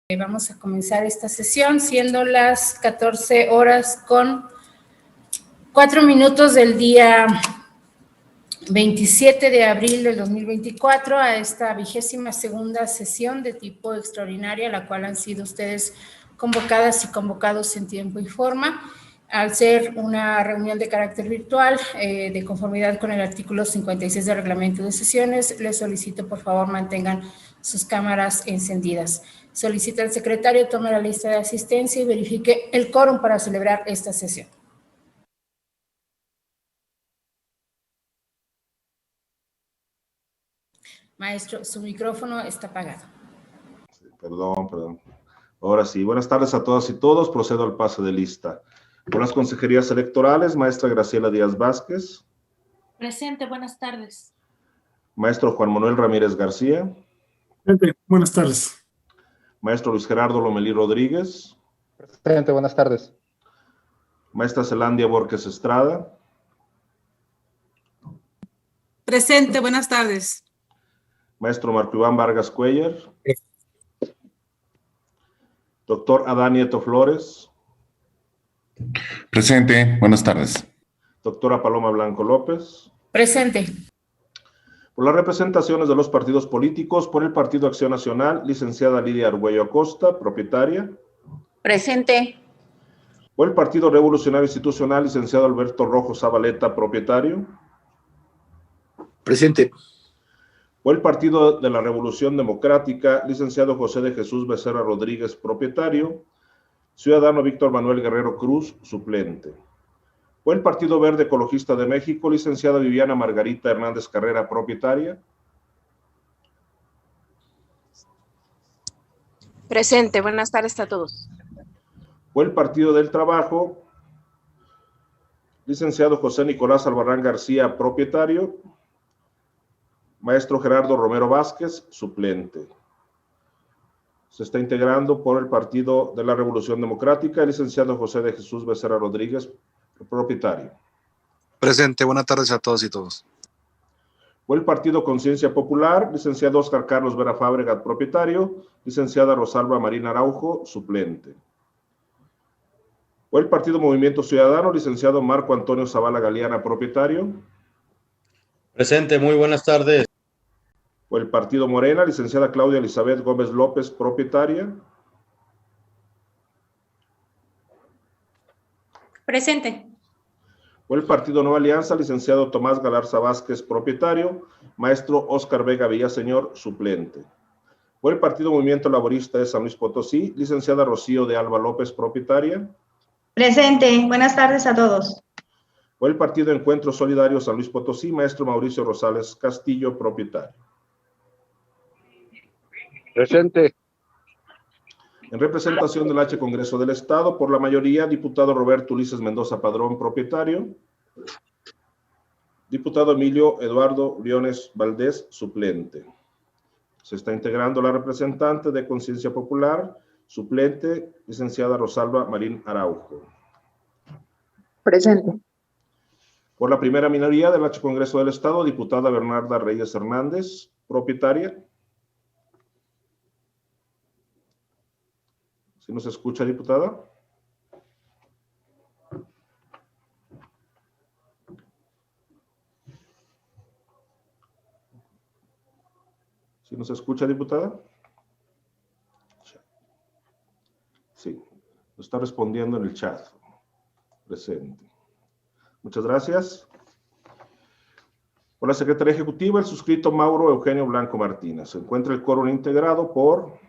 Vamos a comenzar esta sesión, siendo las 14 horas con 4 minutos del día 27 de abril del 2024 a esta 22ª sesión de tipo extraordinaria, a la cual han sido ustedes convocadas y convocados en tiempo y forma. Al ser una reunión de carácter virtual, de conformidad con el artículo 56 del reglamento de sesiones, les solicito por favor mantengan sus cámaras encendidas. Solicita al secretario tome la lista de asistencia y verifique el quórum para celebrar esta sesión. Maestro, su micrófono está apagado. Sí, perdón. Ahora sí, buenas tardes a todas y todos. Procedo al pase de lista. Con las consejerías electorales, maestra Graciela Díaz Vázquez. Presente, buenas tardes. Maestro Juan Manuel Ramírez García. Presente, buenas tardes. Maestro Luis Gerardo Lomelí Rodríguez. Presente, buenas tardes. Maestra Zelandia Borges Estrada. Presente, buenas tardes. Maestro Marco Iván Vargas Cuellar. Doctor Adán Nieto Flores. Presente, buenas tardes. Doctora Paloma Blanco López. Presente. Por las representaciones de los partidos políticos, por el Partido Acción Nacional, licenciada Lidia Argüello Acosta, propietaria. Presente. Por el Partido Revolucionario Institucional, licenciado Alberto Rojo Zabaleta, propietario. Presente. Por el Partido de la Revolución Democrática, licenciado José de Jesús Becerra Rodríguez, propietario. Ciudadano Víctor Manuel Guerrero Cruz, suplente. Por el Partido Verde Ecologista de México, licenciada Viviana Margarita Hernández Carrera, propietaria. Presente, buenas tardes a todos. Por el Partido del Trabajo, licenciado José Nicolás Albarrán García, propietario. Maestro Gerardo Romero Vázquez, suplente. Se está integrando por el Partido de la Revolución Democrática, el licenciado José de Jesús Becerra Rodríguez, propietario. Presente, buenas tardes a todos y todos. Por el Partido Conciencia Popular, licenciado Óscar Carlos Vera Fábregat, propietario, licenciada Rosalba Marina Araujo, suplente. Por el Partido Movimiento Ciudadano, licenciado Marco Antonio Zavala Galeana, propietario. Presente, muy buenas tardes. Por el Partido Morena, licenciada Claudia Elizabeth Gómez López, propietaria. Presente. Por el Partido Nueva Alianza, licenciado Tomás Galarza Vázquez, propietario. Maestro Óscar Vega Villaseñor, suplente. Por el Partido Movimiento Laborista de San Luis Potosí, licenciada Rocío de Alba López, propietaria. Presente, buenas tardes a todos. Por el Partido Encuentro Solidario San Luis Potosí, maestro Mauricio Rosales Castillo, propietario. Presente. En representación del H Congreso del Estado, por la mayoría, diputado Roberto Ulises Mendoza Padrón, propietario. Diputado Emilio Eduardo Briones Valdés, suplente. Se está integrando la representante de Conciencia Popular, suplente, licenciada Rosalba Marín Araujo. Presente. Por la primera minoría del H Congreso del Estado, diputada Bernarda Reyes Hernández, propietaria. ¿Sí nos escucha, diputada? ¿Sí nos escucha, diputada? Sí, nos está respondiendo en el chat. Presente. Muchas gracias. Por la Secretaría Ejecutiva, el suscrito Mauro Eugenio Blanco Martínez. Se encuentra el quórum integrado por...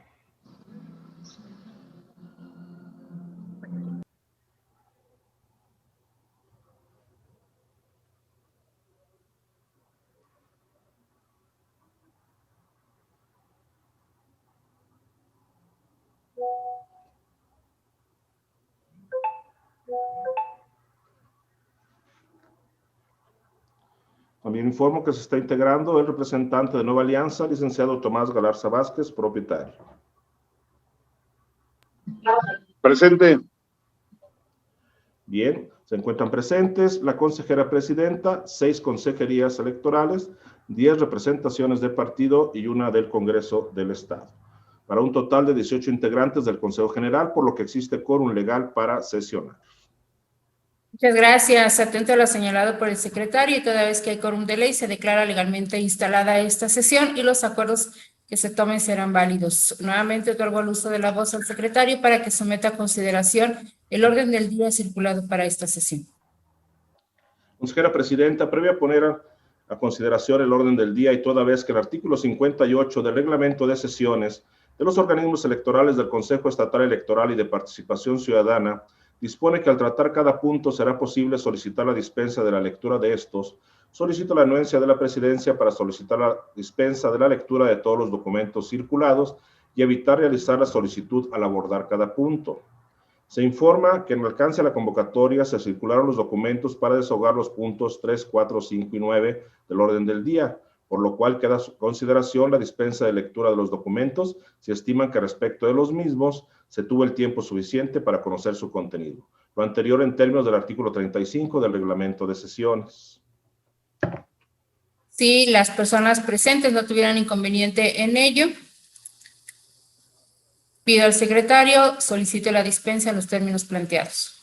También informo que se está integrando el representante de Nueva Alianza, licenciado Tomás Galarza Vázquez, propietario. Presente. Bien, se encuentran presentes la consejera presidenta, 6 consejerías electorales, 10 representaciones de partido y 1 del Congreso del Estado. para un total de 18 integrantes del Consejo General, por lo que existe quórum legal para sesionar. Muchas gracias. Atento a lo señalado por el secretario y toda vez que hay quórum de ley se declara legalmente instalada esta sesión y los acuerdos que se tomen serán válidos. Nuevamente otorgo el uso de la voz al secretario para que someta a consideración el orden del día circulado para esta sesión. Consejera Presidenta, previo a poner a consideración el orden del día y toda vez que el artículo 58 del reglamento de sesiones de los organismos electorales del Consejo Estatal Electoral y de Participación Ciudadana dispone que al tratar cada punto será posible solicitar la dispensa de la lectura de estos, solicito la anuencia de la Presidencia para solicitar la dispensa de la lectura de todos los documentos circulados y evitar realizar la solicitud al abordar cada punto. Se informa que en el alcance de la convocatoria se circularon los documentos para desahogar los puntos 3, 4, 5 y 9 del orden del día, por lo cual queda a su consideración la dispensa de lectura de los documentos si estiman que respecto de los mismos se tuvo el tiempo suficiente para conocer su contenido. Lo anterior en términos del artículo 35 del reglamento de sesiones. Si las personas presentes no tuvieran inconveniente en ello, pido al secretario solicite la dispensa en los términos planteados.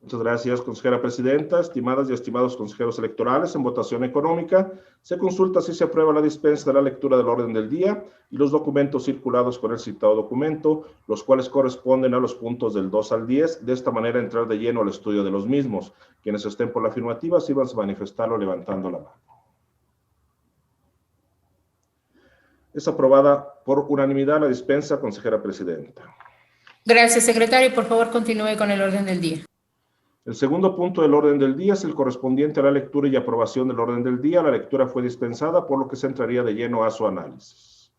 Muchas gracias, consejera presidenta. Estimadas y estimados consejeros electorales, en votación económica se consulta si se aprueba la dispensa de la lectura del orden del día y los documentos circulados con el citado documento, los cuales corresponden a los puntos del 2 al 10. De esta manera entrar de lleno al estudio de los mismos. Quienes estén por la afirmativa, sírvanse a manifestarlo levantando la mano. Es aprobada por unanimidad la dispensa, consejera presidenta. Gracias, secretario. Por favor, continúe con el orden del día. El segundo punto del orden del día es el correspondiente a la lectura y aprobación del orden del día. La lectura fue dispensada, por lo que se entraría de lleno a su análisis.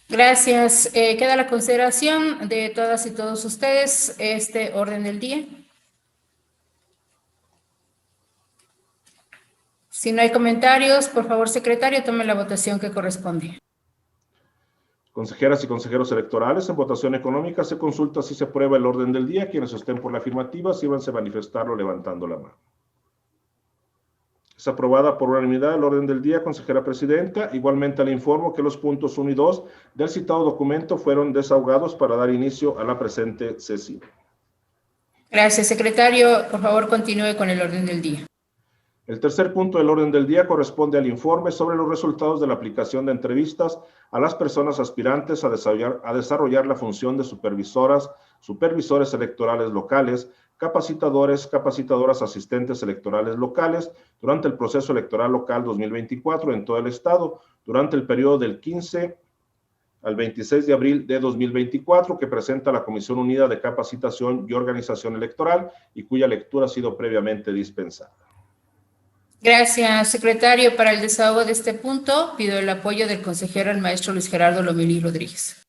Gracias. Queda la consideración de todas y todos ustedes este orden del día. Si no hay comentarios, por favor, secretario, tome la votación que corresponde. Consejeras y consejeros electorales, en votación económica se consulta si se aprueba el orden del día. Quienes estén por la afirmativa, sírvanse a manifestarlo levantando la mano. Es aprobada por unanimidad el orden del día, consejera presidenta. Igualmente le informo que los puntos 1 y 2 del citado documento fueron desahogados para dar inicio a la presente sesión. Gracias, secretario. Por favor, continúe con el orden del día. El tercer punto del orden del día corresponde al informe sobre los resultados de la aplicación de entrevistas a las personas aspirantes a desarrollar la función de supervisoras, supervisores electorales locales, capacitadores, capacitadoras asistentes electorales locales durante el proceso electoral local 2024 en todo el estado, durante el periodo del 15 al 26 de abril de 2024, que presenta la Comisión Unida de Capacitación y Organización Electoral y cuya lectura ha sido previamente dispensada. Gracias, secretario. Para el desahogo de este punto, pido el apoyo del consejero, el maestro Luis Gerardo Lomelí Rodríguez.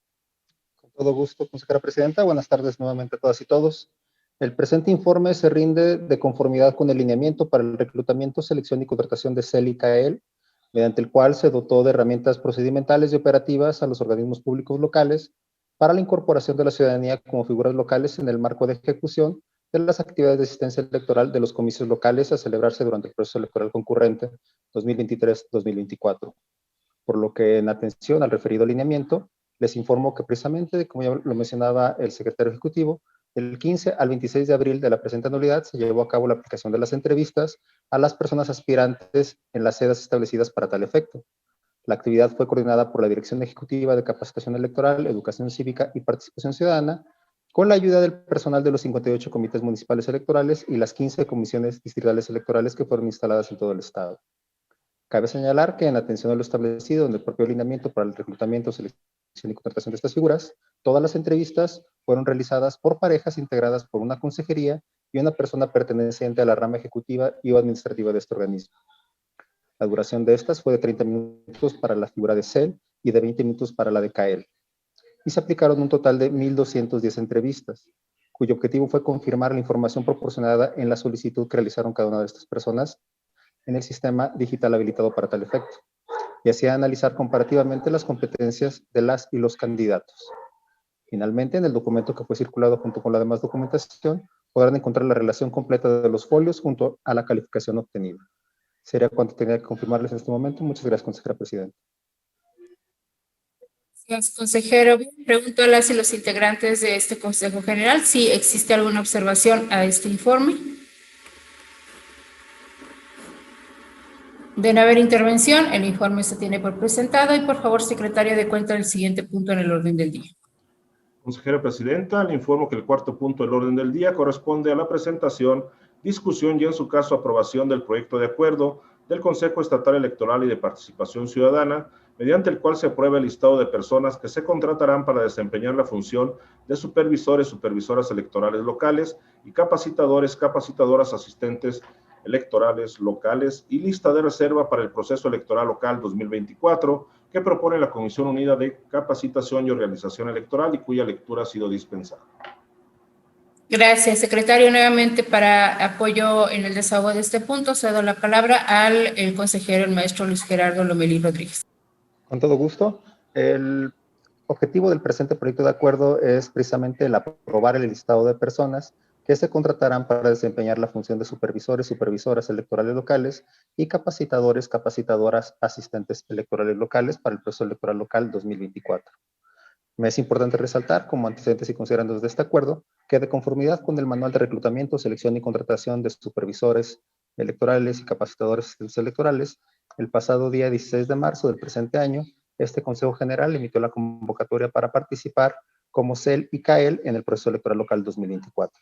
Con todo gusto, consejera presidenta. Buenas tardes nuevamente a todas y todos. El presente informe se rinde de conformidad con el lineamiento para el reclutamiento, selección y contratación de CEL y CAEL, mediante el cual se dotó de herramientas procedimentales y operativas a los organismos públicos locales para la incorporación de la ciudadanía como figuras locales en el marco de ejecución de las actividades de asistencia electoral de los comicios locales a celebrarse durante el proceso electoral concurrente 2023-2024. Por lo que, en atención al referido lineamiento, les informo que precisamente, como ya lo mencionaba el secretario ejecutivo, del 15 al 26 de abril de la presente anualidad se llevó a cabo la aplicación de las entrevistas a las personas aspirantes en las sedes establecidas para tal efecto. La actividad fue coordinada por la Dirección Ejecutiva de Capacitación Electoral, Educación Cívica y Participación Ciudadana, con la ayuda del personal de los 58 comités municipales electorales y las 15 comisiones distritales electorales que fueron instaladas en todo el estado. Cabe señalar que, en atención a lo establecido en el propio alineamiento para el reclutamiento, selección y contratación de estas figuras, todas las entrevistas fueron realizadas por parejas integradas por una consejería y una persona perteneciente a la rama ejecutiva y o administrativa de este organismo. La duración de estas fue de 30 minutos para la figura de CEL y de 20 minutos para la de CAEL. Y se aplicaron un total de 1,210 entrevistas, cuyo objetivo fue confirmar la información proporcionada en la solicitud que realizaron cada una de estas personas en el sistema digital habilitado para tal efecto, y así analizar comparativamente las competencias de las y los candidatos. Finalmente, en el documento que fue circulado junto con la demás documentación, podrán encontrar la relación completa de los folios junto a la calificación obtenida. Sería cuanto tenía que confirmarles en este momento. Muchas gracias, consejera presidenta. Gracias, consejero. Bien, pregunto a las y los integrantes de este Consejo General si existe alguna observación a este informe. De no haber intervención, el informe se tiene por presentado y por favor, secretario, dé cuenta del siguiente punto en el orden del día. Consejera Presidenta, le informo que el cuarto punto del orden del día corresponde a la presentación, discusión y en su caso aprobación del proyecto de acuerdo del Consejo Estatal Electoral y de Participación Ciudadana, mediante el cual se aprueba el listado de personas que se contratarán para desempeñar la función de supervisores, supervisoras electorales locales y capacitadores, capacitadoras asistentes electorales locales y lista de reserva para el proceso electoral local 2024 que propone la Comisión Unida de Capacitación y Organización Electoral y cuya lectura ha sido dispensada. Gracias, secretario. Nuevamente, para apoyo en el desahogo de este punto, cedo la palabra al consejero, el maestro Luis Gerardo Lomelí Rodríguez. Con todo gusto. El objetivo del presente proyecto de acuerdo es precisamente el aprobar el listado de personas que se contratarán para desempeñar la función de supervisores, supervisoras electorales locales y capacitadores, capacitadoras, asistentes electorales locales para el proceso electoral local 2024. Me es importante resaltar, como antecedentes y considerandos de este acuerdo, que de conformidad con el Manual de Reclutamiento, Selección y Contratación de Supervisores Electorales y Capacitadores Asistentes Electorales, el pasado día 16 de marzo del presente año, este Consejo General emitió la convocatoria para participar como CEL y CAEL en el proceso electoral local 2024.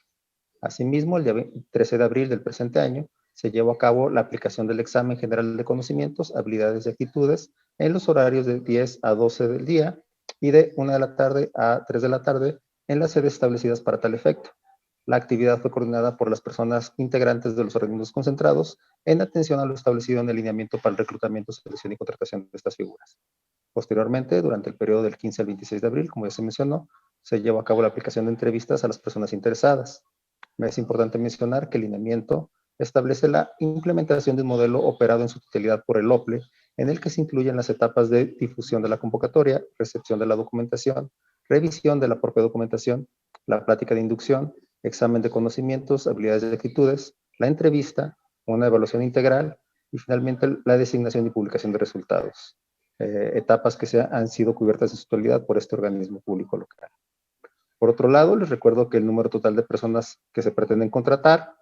Asimismo, el día 13 de abril del presente año, se llevó a cabo la aplicación del examen general de conocimientos, habilidades y actitudes en los horarios de 10 a 12 del día y de 1 de la tarde a 3 de la tarde en las sedes establecidas para tal efecto. La actividad fue coordinada por las personas integrantes de los organismos concentrados en atención a lo establecido en el lineamiento para el reclutamiento, selección y contratación de estas figuras. Posteriormente, durante el periodo del 15 al 26 de abril, como ya se mencionó, se llevó a cabo la aplicación de entrevistas a las personas interesadas. Me es importante mencionar que el lineamiento establece la implementación de un modelo operado en su totalidad por el OPLE, en el que se incluyen las etapas de difusión de la convocatoria, recepción de la documentación, revisión de la propia documentación, la plática de inducción, examen de conocimientos, habilidades y actitudes, la entrevista, una evaluación integral y finalmente la designación y publicación de resultados. Etapas que han sido cubiertas en su totalidad por este organismo público local. Por otro lado, les recuerdo que el número total de personas que se pretenden contratar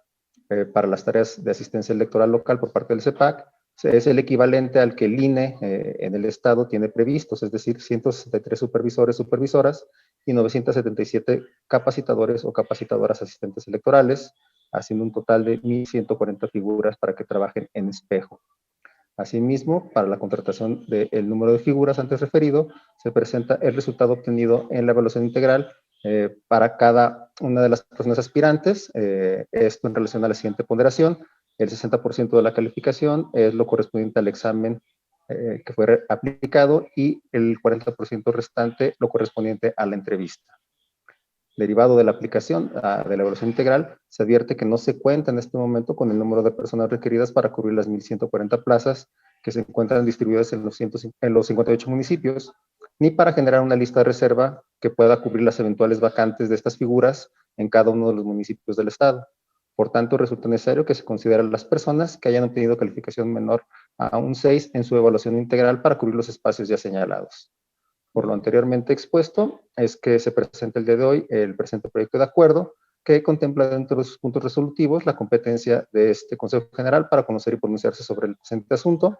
para las tareas de asistencia electoral local por parte del CEPAC es el equivalente al que el INE en el Estado tiene previstos, es decir, 163 supervisores, supervisoras y 977 capacitadores o capacitadoras asistentes electorales, haciendo un total de 1,140 figuras para que trabajen en espejo. Asimismo, para la contratación del número de figuras antes referido, se presenta el resultado obtenido en la evaluación integral para cada una de las personas aspirantes. Esto en relación a la siguiente ponderación: el 60% de la calificación es lo correspondiente al examen que fue aplicado y el 40% restante lo correspondiente a la entrevista. Derivado de la aplicación de la evaluación integral, se advierte que no se cuenta en este momento con el número de personas requeridas para cubrir las 1,140 plazas que se encuentran distribuidas en los 58 municipios, ni para generar una lista de reserva que pueda cubrir las eventuales vacantes de estas figuras en cada uno de los municipios del Estado. Por tanto, resulta necesario que se consideren las personas que hayan obtenido calificación menor a un 6 en su evaluación integral para cubrir los espacios ya señalados. Por lo anteriormente expuesto, es que se presenta el día de hoy el presente proyecto de acuerdo que contempla dentro de sus puntos resolutivos la competencia de este Consejo General para conocer y pronunciarse sobre el presente asunto.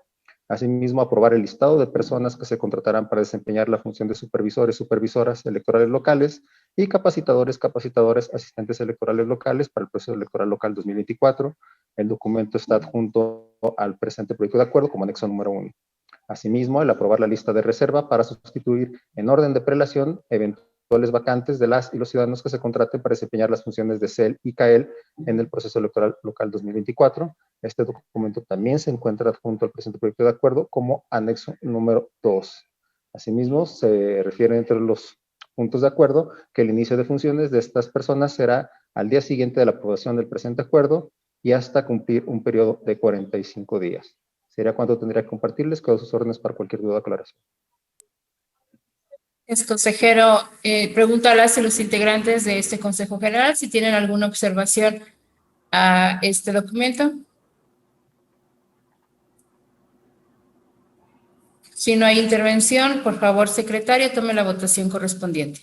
Asimismo, aprobar el listado de personas que se contratarán para desempeñar la función de supervisores, supervisoras electorales locales y capacitadores, capacitadores, asistentes electorales locales para el proceso electoral local 2024. El documento está adjunto al presente proyecto de acuerdo como anexo número 1. Asimismo, el aprobar la lista de reserva para sustituir en orden de prelación eventuales vacantes de las y los ciudadanos que se contraten para desempeñar las funciones de CEL y CAEL en el proceso electoral local 2024. Este documento también se encuentra adjunto al presente proyecto de acuerdo como anexo número 2. Asimismo, se refiere entre los puntos de acuerdo que el inicio de funciones de estas personas será al día siguiente de la aprobación del presente acuerdo y hasta cumplir un periodo de 45 días. Sería cuanto tendría que compartirles. Quedo a sus órdenes para cualquier duda o aclaración. Consejero, pregunto a las y los integrantes de este Consejo General si tienen alguna observación a este documento. Si no hay intervención, por favor, secretario, tome la votación correspondiente.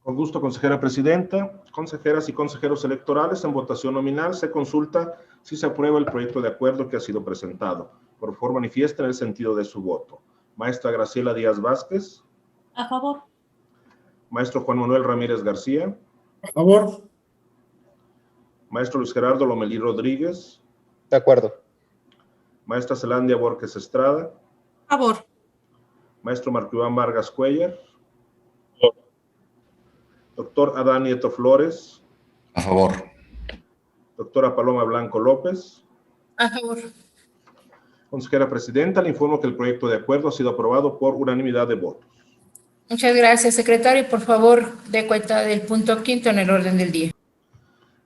Con gusto, consejera presidenta. Consejeras y consejeros electorales, en votación nominal se consulta si se aprueba el proyecto de acuerdo que ha sido presentado. Por favor, manifiesten el sentido de su voto. Maestra Graciela Díaz Vázquez. A favor. Maestro Juan Manuel Ramírez García. A favor. Maestro Luis Gerardo Lomelí Rodríguez. De acuerdo. Maestra Zelandia Borges Estrada. A favor. Maestro Marco Iván Vargas Cuellar. Doctor Adán Nieto Flores. A favor. Doctora Paloma Blanco López. A favor. Consejera presidenta, le informo que el proyecto de acuerdo ha sido aprobado por unanimidad de votos. Muchas gracias, secretario. Por favor, dé cuenta del punto quinto en el orden del día.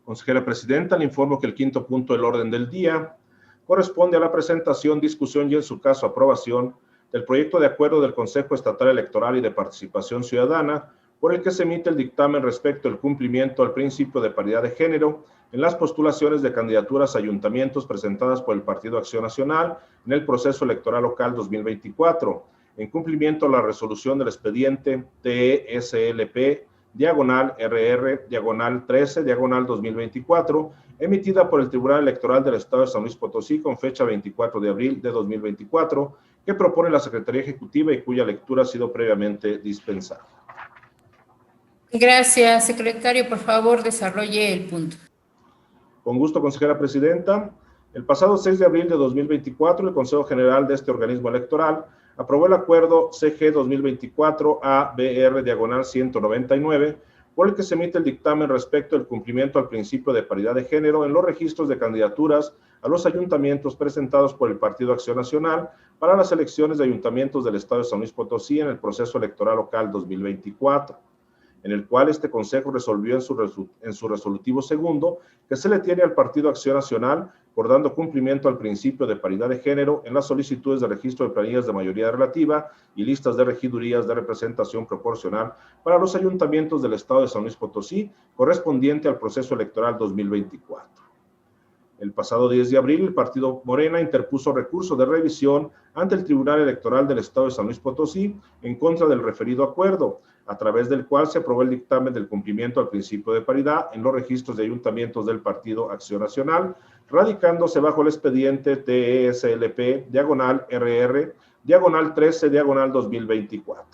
Consejera presidenta, le informo que el quinto punto del orden del día corresponde a la presentación, discusión y en su caso aprobación del proyecto de acuerdo del Consejo Estatal Electoral y de Participación Ciudadana por el que se emite el dictamen respecto al cumplimiento al principio de paridad de género en las postulaciones de candidaturas a ayuntamientos presentadas por el Partido Acción Nacional en el proceso electoral local 2024, en cumplimiento a la resolución del expediente TESLP /RR/13/2024, emitida por el Tribunal Electoral del Estado de San Luis Potosí con fecha 24 de abril de 2024, que propone la Secretaría Ejecutiva y cuya lectura ha sido previamente dispensada. Gracias, secretario. Por favor, desarrolle el punto. Con gusto, consejera presidenta. El pasado 6 de abril de 2024, el Consejo General de este organismo electoral aprobó el acuerdo CG 2024-ABR/199, por el que se emite el dictamen respecto al cumplimiento al principio de paridad de género en los registros de candidaturas a los ayuntamientos presentados por el Partido Acción Nacional para las elecciones de ayuntamientos del Estado de San Luis Potosí en el proceso electoral local 2024. En el cual este Consejo resolvió en su resolutivo segundo que se le tiene al Partido Acción Nacional por dando cumplimiento al principio de paridad de género en las solicitudes de registro de planillas de mayoría relativa y listas de regidurías de representación proporcional para los ayuntamientos del Estado de San Luis Potosí correspondiente al proceso electoral 2024. El pasado 10 de abril, el partido Morena interpuso recurso de revisión ante el Tribunal Electoral del Estado de San Luis Potosí en contra del referido acuerdo, a través del cual se aprobó el dictamen del cumplimiento al principio de paridad en los registros de ayuntamientos del Partido Acción Nacional, radicándose bajo el expediente TESLP/RR/13/2024.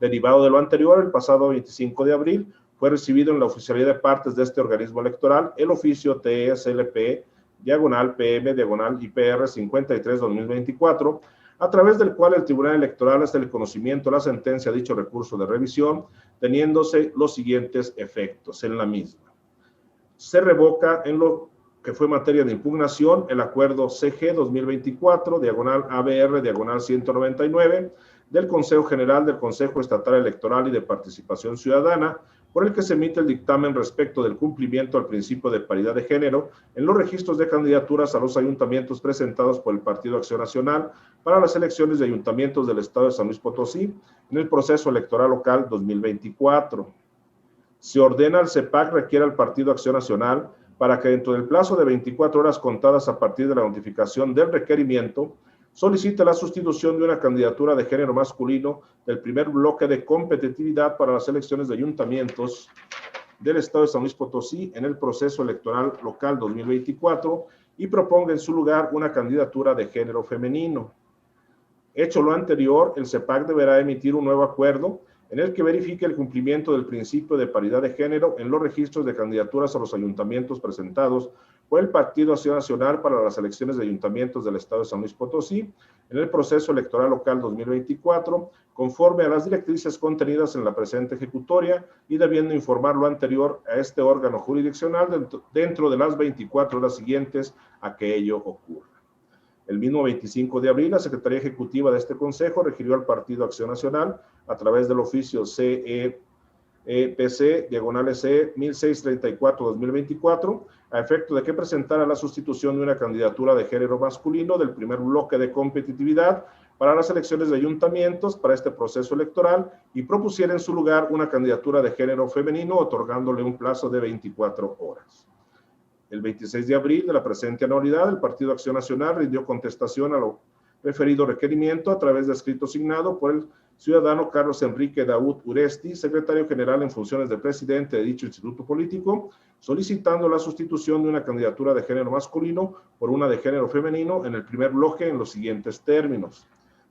Derivado de lo anterior, el pasado 25 de abril, fue recibido en la oficialía de partes de este organismo electoral el oficio TSLP/PM/IPR 53/2024, a través del cual el Tribunal Electoral hace el conocimiento de la sentencia a dicho recurso de revisión, teniéndose los siguientes efectos en la misma. Se revoca en lo que fue materia de impugnación el acuerdo CG 2024/ABR/199 del Consejo General del Consejo Estatal Electoral y de Participación Ciudadana, por el que se emite el dictamen respecto del cumplimiento al principio de paridad de género en los registros de candidaturas a los ayuntamientos presentados por el Partido Acción Nacional para las elecciones de ayuntamientos del Estado de San Luis Potosí en el proceso electoral local 2024. Se ordena al CEPAC requiere al Partido Acción Nacional para que dentro del plazo de 24 horas contadas a partir de la notificación del requerimiento, solicite la sustitución de una candidatura de género masculino del primer bloque de competitividad para las elecciones de ayuntamientos del Estado de San Luis Potosí en el proceso electoral local 2024 y proponga en su lugar una candidatura de género femenino. Hecho lo anterior, el CEPAC deberá emitir un nuevo acuerdo en el que verifique el cumplimiento del principio de paridad de género en los registros de candidaturas a los ayuntamientos presentados por el Partido Acción Nacional para las elecciones de ayuntamientos del Estado de San Luis Potosí en el proceso electoral local 2024, conforme a las directrices contenidas en la presente ejecutoria y debiendo informar lo anterior a este órgano jurisdiccional dentro de las 24 horas siguientes a que ello ocurra. El mismo 25 de abril, la Secretaría Ejecutiva de este Consejo refirió al Partido Acción Nacional a través del oficio CEPC/C 1634-2024 a efecto de que presentara la sustitución de una candidatura de género masculino del primer bloque de competitividad para las elecciones de ayuntamientos para este proceso electoral y propusiera en su lugar una candidatura de género femenino otorgándole un plazo de 24 horas. El 26 de abril de la presente anualidad, el Partido Acción Nacional rindió contestación a lo referido requerimiento a través de escrito signado por el ciudadano Carlos Enrique Daud Uresti, secretario general en funciones de presidente de dicho instituto político, solicitando la sustitución de una candidatura de género masculino por una de género femenino en el primer bloque en los siguientes términos.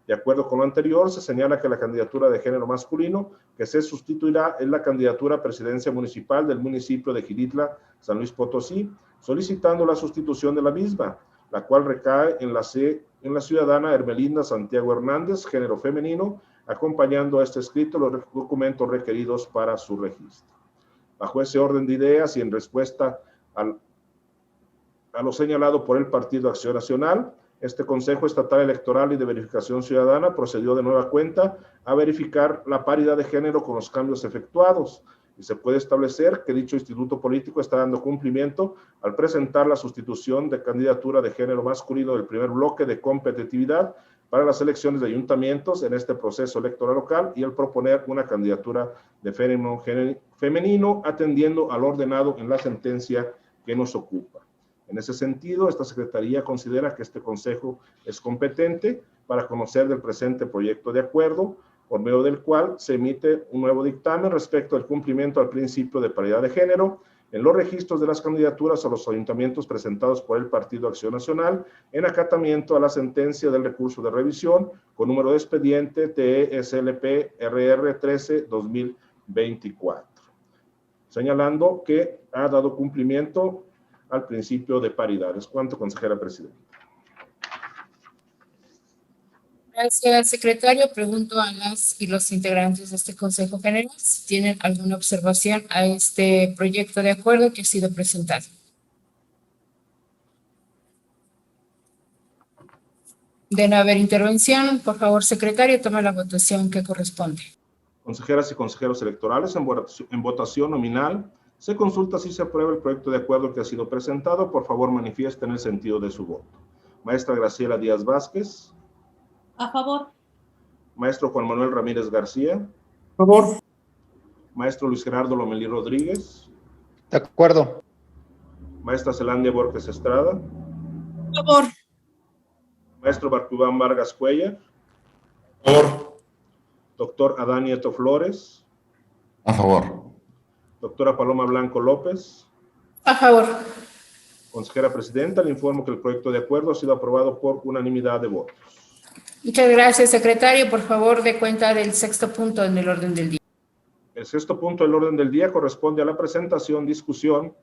De acuerdo con lo anterior, se señala que la candidatura de género masculino que se sustituirá es la candidatura a presidencia municipal del municipio de Gilitla, San Luis Potosí, solicitando la sustitución de la misma, la cual recae en la ciudadana Hermelinda Santiago Hernández, género femenino, acompañando a este escrito los documentos requeridos para su registro. Bajo ese orden de ideas y en respuesta a lo señalado por el Partido Acción Nacional, este Consejo Estatal Electoral y de Verificación Ciudadana procedió de nueva cuenta a verificar la paridad de género con los cambios efectuados, y se puede establecer que dicho instituto político está dando cumplimiento al presentar la sustitución de candidatura de género masculino del primer bloque de competitividad para las elecciones de ayuntamientos en este proceso electoral local y al proponer una candidatura de femenino atendiendo al ordenado en la sentencia que nos ocupa. En ese sentido, esta Secretaría considera que este Consejo es competente para conocer del presente proyecto de acuerdo, por medio del cual se emite un nuevo dictamen respecto al cumplimiento al principio de paridad de género en los registros de las candidaturas a los ayuntamientos presentados por el Partido Acción Nacional en acatamiento a la sentencia del recurso de revisión con número de expediente TESLP RR 13-2024, señalando que ha dado cumplimiento al principio de paridad. Es cuanto, consejera presidenta. Gracias, secretario. Pregunto a las y los integrantes de este Consejo General si tienen alguna observación a este proyecto de acuerdo que ha sido presentado. De no haber intervención, por favor, secretario, tome la votación que corresponde. Consejeras y consejeros electorales, en votación nominal, se consulta si se aprueba el proyecto de acuerdo que ha sido presentado. Por favor, manifiesten el sentido de su voto. Maestra Graciela Díaz Vázquez. A favor. Maestro Juan Manuel Ramírez García. A favor. Maestro Luis Gerardo Lomelí Rodríguez. De acuerdo. Maestra Zelandia Borges Estrada. A favor. Maestro Barcubán Vargas Cuellar. A favor. Doctor Adán Nieto Flores. A favor. Doctora Paloma Blanco López. A favor. Consejera presidenta, le informo que el proyecto de acuerdo ha sido aprobado por unanimidad de votos. Muchas gracias, secretario. Por favor, dé cuenta del sexto punto en el orden del día. El sexto punto del orden del día corresponde a la presentación, discusión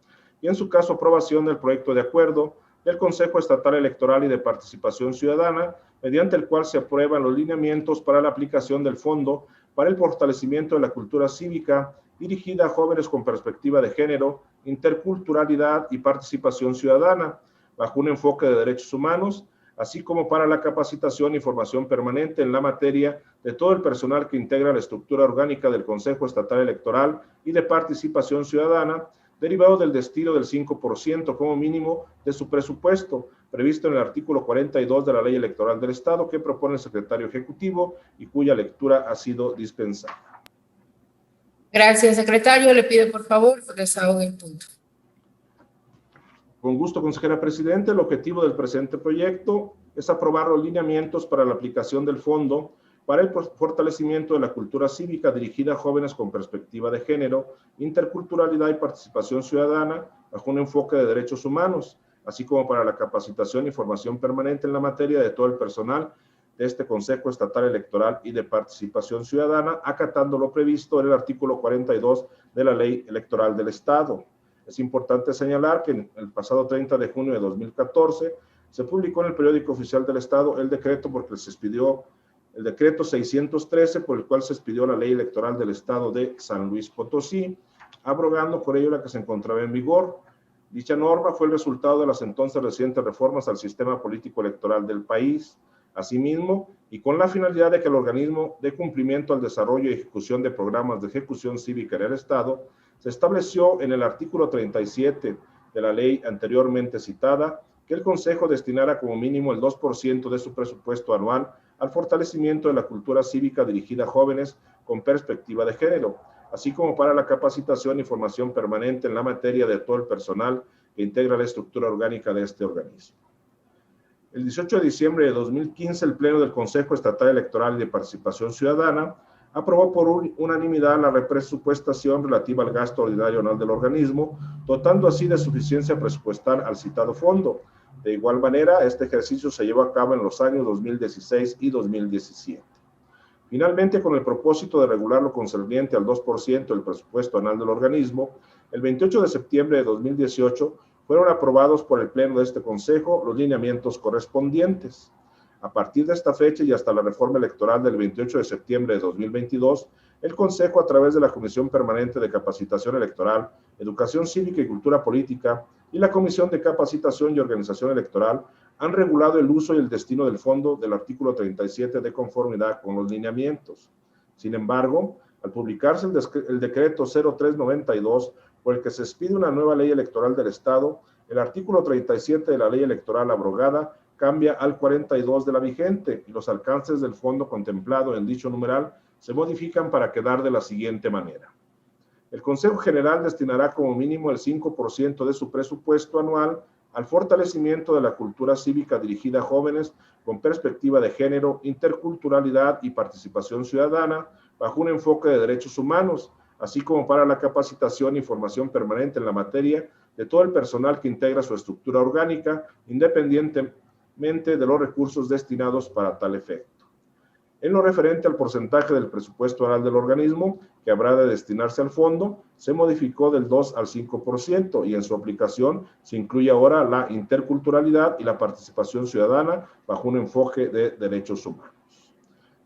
y, en su caso, aprobación del proyecto de acuerdo del Consejo Estatal Electoral y de Participación Ciudadana, mediante el cual se aprueban los lineamientos para la aplicación del Fondo para el fortalecimiento de la cultura cívica dirigida a jóvenes con perspectiva de género, interculturalidad y participación ciudadana, bajo un enfoque de derechos humanos, así como para la capacitación y formación permanente en la materia de todo el personal que integra la estructura orgánica del Consejo Estatal Electoral y de Participación Ciudadana, derivado del destino del 5% como mínimo de su presupuesto, previsto en el artículo 42 de la Ley Electoral del Estado, que propone el Secretario Ejecutivo y cuya lectura ha sido dispensada. Gracias, secretario. Le pido, por favor, desahogue el punto. Con gusto, consejera presidenta. El objetivo del presente proyecto es aprobar los lineamientos para la aplicación del Fondo para el fortalecimiento de la cultura cívica dirigida a jóvenes con perspectiva de género, interculturalidad y participación ciudadana, bajo un enfoque de derechos humanos, así como para la capacitación y formación permanente en la materia de todo el personal de este Consejo Estatal Electoral y de Participación Ciudadana, acatando lo previsto en el artículo 42 de la Ley Electoral del Estado. Es importante señalar que el pasado 30 de junio de 2014 se publicó en el Periódico Oficial del Estado el decreto porque se expidió el decreto 613, por el cual se expidió la Ley Electoral del Estado de San Luis Potosí, abrogando por ello la que se encontraba en vigor. Dicha norma fue el resultado de las entonces recientes reformas al sistema político electoral del país. Asimismo, y con la finalidad de que el organismo dé cumplimiento al desarrollo y ejecución de programas de ejecución cívica en el Estado, se estableció en el artículo 37 de la ley anteriormente citada que el Consejo destinara como mínimo el 2% de su presupuesto anual al fortalecimiento de la cultura cívica dirigida a jóvenes con perspectiva de género, así como para la capacitación y formación permanente en la materia de todo el personal que integra la estructura orgánica de este organismo. El 18 de diciembre de 2015, el Pleno del Consejo Estatal Electoral y de Participación Ciudadana aprobó por unanimidad la represupuestación relativa al gasto ordinario anual del organismo, dotando así de suficiencia presupuestal al citado fondo. De igual manera, este ejercicio se llevó a cabo en los años 2016 y 2017. Finalmente, con el propósito de regular lo concerniente al 2% del presupuesto anual del organismo, el 28 de septiembre de 2018 fueron aprobados por el Pleno de este Consejo los lineamientos correspondientes. A partir de esta fecha y hasta la reforma electoral del 28 de septiembre de 2022, el Consejo, a través de la Comisión Permanente de Capacitación Electoral, Educación Cívica y Cultura Política y la Comisión de Capacitación y Organización Electoral, han regulado el uso y el destino del fondo del artículo 37 de conformidad con los lineamientos. Sin embargo, al publicarse el decreto 0392, por el que se expide una nueva ley electoral del Estado, el artículo 37 de la ley electoral abrogada cambia al 42 de la vigente y los alcances del fondo contemplado en dicho numeral se modifican para quedar de la siguiente manera. El Consejo General destinará como mínimo el 5% de su presupuesto anual al fortalecimiento de la cultura cívica dirigida a jóvenes con perspectiva de género, interculturalidad y participación ciudadana bajo un enfoque de derechos humanos, así como para la capacitación y formación permanente en la materia de todo el personal que integra su estructura orgánica, independientemente de los recursos destinados para tal efecto. En lo referente al porcentaje del presupuesto anual del organismo que habrá de destinarse al fondo, se modificó del 2 al 5% y en su aplicación se incluye ahora la interculturalidad y la participación ciudadana bajo un enfoque de derechos humanos.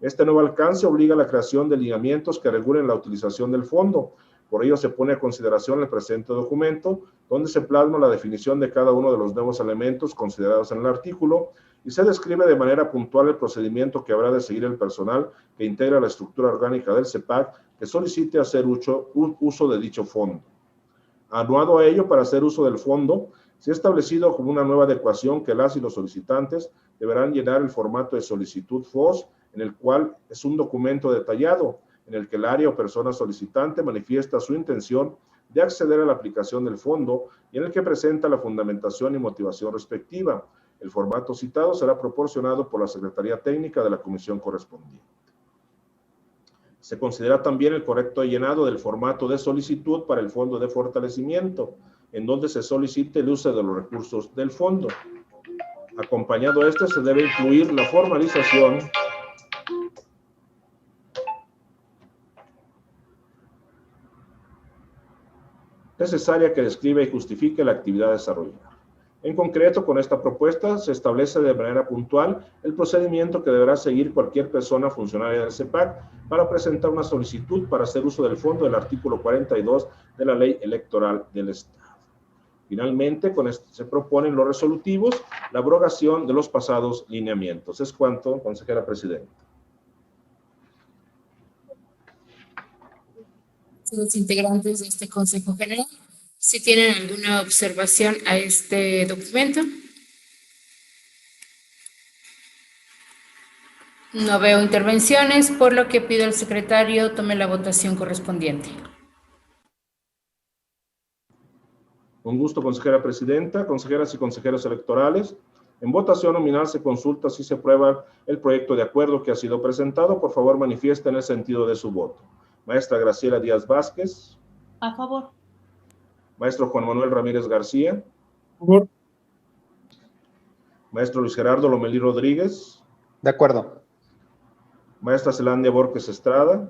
Este nuevo alcance obliga a la creación de lineamientos que regulen la utilización del fondo. Por ello se pone a consideración el presente documento, donde se plasma la definición de cada uno de los nuevos elementos considerados en el artículo y se describe de manera puntual el procedimiento que habrá de seguir el personal que integra la estructura orgánica del CEPAC que solicite hacer uso de dicho fondo. Aunado a ello, para hacer uso del fondo, se ha establecido como una nueva adecuación que las y los solicitantes deberán llenar el formato de solicitud FOS, en el cual es un documento detallado, en el que el área o persona solicitante manifiesta su intención de acceder a la aplicación del fondo y en el que presenta la fundamentación y motivación respectiva. El formato citado será proporcionado por la Secretaría Técnica de la Comisión correspondiente. Se considera también el correcto llenado del formato de solicitud para el Fondo de Fortalecimiento, en donde se solicite el uso de los recursos del fondo. Acompañado a este, se debe incluir la formalización necesaria que describa y justifique la actividad desarrollada. En concreto, con esta propuesta se establece de manera puntual el procedimiento que deberá seguir cualquier persona funcionaria del CEPAC para presentar una solicitud para hacer uso del fondo del artículo 42 de la Ley Electoral del Estado. Finalmente, con esto se proponen los resolutivos, la abrogación de los pasados lineamientos. Es cuanto, consejera presidenta. Los integrantes de este Consejo General, si tienen alguna observación a este documento. No veo intervenciones, por lo que pido al secretario tome la votación correspondiente. Con gusto, consejera presidenta, consejeras y consejeros electorales. En votación nominal se consulta si se aprueba el proyecto de acuerdo que ha sido presentado. Por favor, manifiesten el sentido de su voto. Maestra Graciela Díaz Vázquez. A favor. Maestro Juan Manuel Ramírez García. A favor. Maestro Luis Gerardo Lomelí Rodríguez. De acuerdo. Maestra Zelandia Borges Estrada.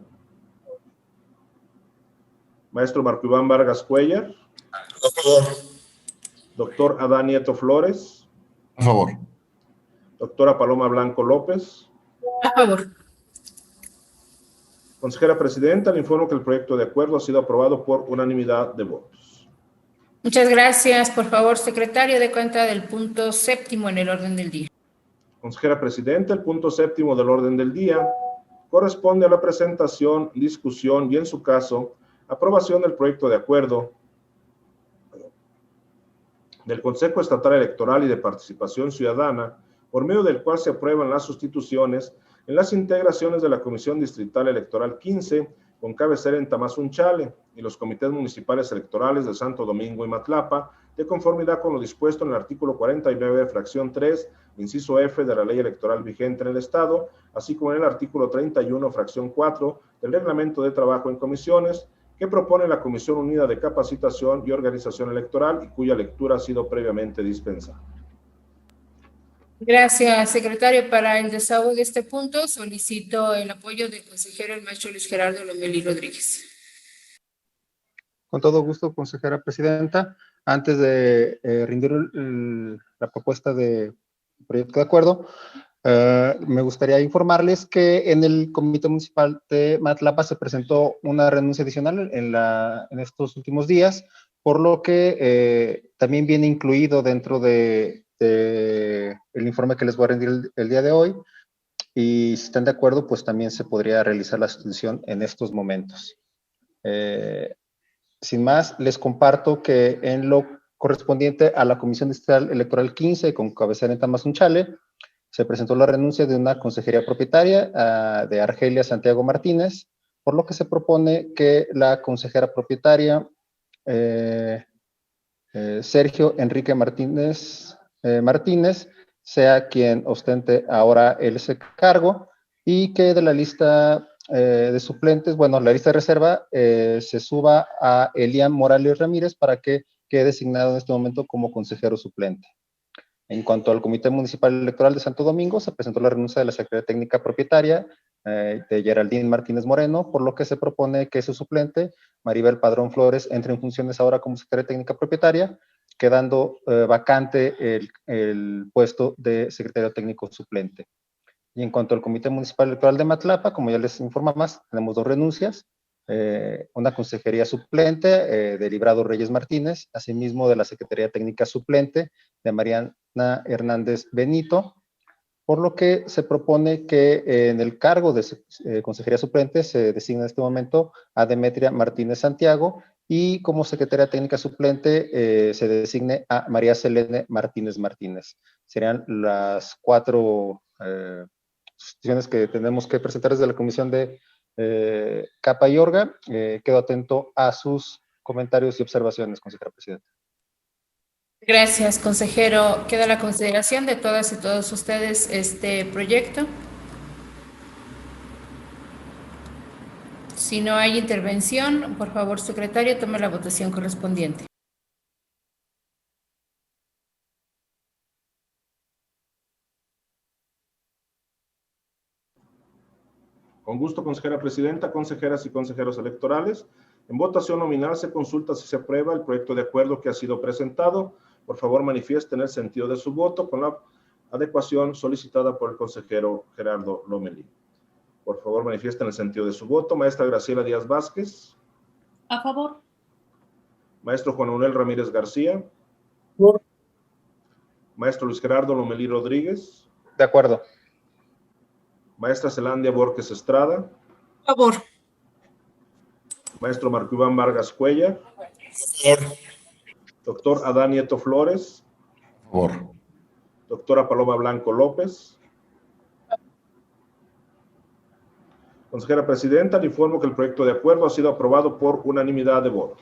Maestro Marco Iván Vargas Cuellar. A favor. Doctor Adán Nieto Flores. A favor. Doctora Paloma Blanco López. A favor. Consejera presidenta, le informo que el proyecto de acuerdo ha sido aprobado por unanimidad de votos. Muchas gracias. Por favor, secretario, dé cuenta del punto 7º en el orden del día. Consejera presidenta, el punto 7º del orden del día corresponde a la presentación, discusión y, en su caso, aprobación del proyecto de acuerdo del Consejo Estatal Electoral y de Participación Ciudadana, por medio del cual se aprueban las sustituciones en las integraciones de la Comisión Distrital Electoral 15, con cabecera en Tamazunchale, y los comités municipales electorales de Santo Domingo y Matlapa, de conformidad con lo dispuesto en el artículo 49, fracción 3 inciso F de la ley electoral vigente en el Estado, así como en el artículo 31, fracción 4 del reglamento de trabajo en comisiones, que propone la Comisión Unida de Capacitación y Organización Electoral y cuya lectura ha sido previamente dispensada. Gracias, secretario. Para el desahogo de este punto, solicito el apoyo del consejero, el maestro Luis Gerardo Lomelí Rodríguez. Con todo gusto, consejera presidenta. Antes de rendir la propuesta de proyecto de acuerdo, me gustaría informarles que en el Comité Municipal de Matlapa se presentó una renuncia adicional en estos últimos días, por lo que también viene incluido dentro de el informe que les voy a rendir el día de hoy. Y si están de acuerdo, pues también se podría realizar la sustitución en estos momentos. Sin más, les comparto que en lo correspondiente a la Comisión Distrital Electoral 15, con cabecera en Tamazunchale, se presentó la renuncia de una consejería propietaria de Argelia Santiago Martínez, por lo que se propone que la consejera propietaria Sergio Enrique Martínez sea quien ostente ahora ese cargo, y que de la lista de suplentes, bueno, la lista de reserva se suba a Elian Morales Ramírez para que quede designado en este momento como consejero suplente. En cuanto al Comité Municipal Electoral de Santo Domingo, se presentó la renuncia de la Secretaría Técnica Propietaria de Geraldine Martínez Moreno, por lo que se propone que su suplente, Maribel Padrón Flores, entre en funciones ahora como Secretaria Técnica Propietaria, quedando vacante el puesto de Secretario Técnico Suplente. Y en cuanto al Comité Municipal Electoral de Matlapa, como ya les informamos, tenemos dos renuncias, una consejería suplente de Librado Reyes Martínez, asimismo de la Secretaría Técnica Suplente de Mariana Hernández Benito, por lo que se propone que en el cargo de consejería suplente se designa en este momento a Demetria Martínez Santiago, y como secretaria técnica suplente se designe a María Selene Martínez Martínez. Serían las cuatro sustituciones que tenemos que presentar desde la Comisión de Capa y Orga. Quedo atento a sus comentarios y observaciones, consejera presidenta. Gracias, consejero. Queda a la consideración de todas y todos ustedes este proyecto. Si no hay intervención, por favor, secretario, tome la votación correspondiente. Con gusto, consejera presidenta, consejeras y consejeros electorales. En votación nominal se consulta si se aprueba el proyecto de acuerdo que ha sido presentado. Por favor, manifiesten el sentido de su voto con la adecuación solicitada por el consejero Gerardo Lomelí. Por favor, manifiesten el sentido de su voto. Maestra Graciela Díaz Vázquez. A favor. Maestro Juan Manuel Ramírez García. Favor. Maestro Luis Gerardo Lomelí Rodríguez. De acuerdo. Maestra Zelandia Borges Estrada. A favor. Maestro Marco Iván Vargas Cuellar. Favor. Doctor Adán Nieto Flores. Favor. Doctora Paloma Blanco López. Consejera presidenta, le informo que el proyecto de acuerdo ha sido aprobado por unanimidad de votos.